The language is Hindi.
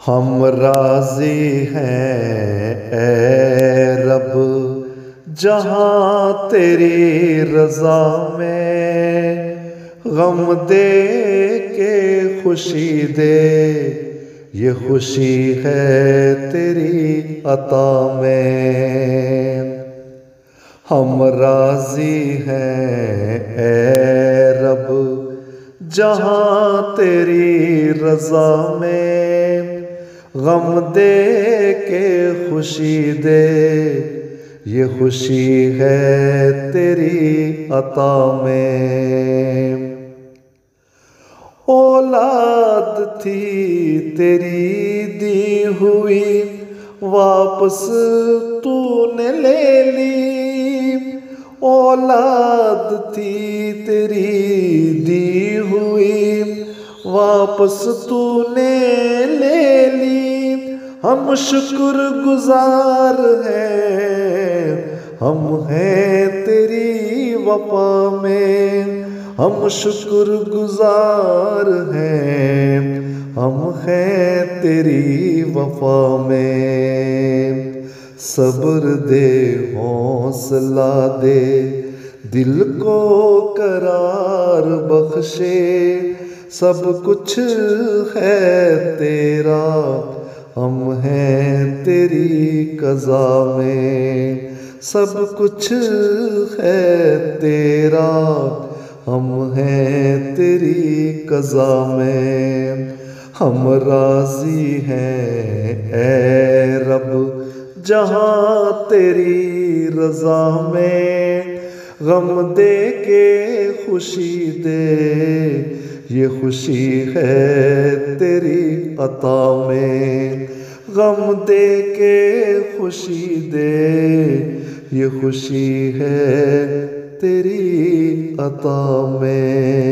हम राज़ी हैं ए रब जहाँ तेरी रज़ा में, गम दे के खुशी दे, ये खुशी है तेरी अता में। हम राज़ी हैं ए रब जहाँ तेरी रज़ा में, गम दे के खुशी दे, ये खुशी है तेरी अता में। औलाद थी तेरी दी हुई वापस तूने ले ली, औलाद थी तेरी दी हुई वापस तूने ले ली। हम शुक्र गुजार हैं, हम हैं तेरी वफा में, हम शुक्र गुजार हैं, हम हैं तेरी वफा में। सब्र दे हौसला दे, दिल को करार बख्शे, सब कुछ है तेरा, हम हैं तेरी क़ज़ा में। सब कुछ है तेरा, हम हैं तेरी क़ज़ा में। हम राज़ी हैं ए रब जहाँ तेरी रज़ा में, गम दे के खुशी दे, ये खुशी है तेरी अता में। गम दे के खुशी दे, ये खुशी है तेरी अता में।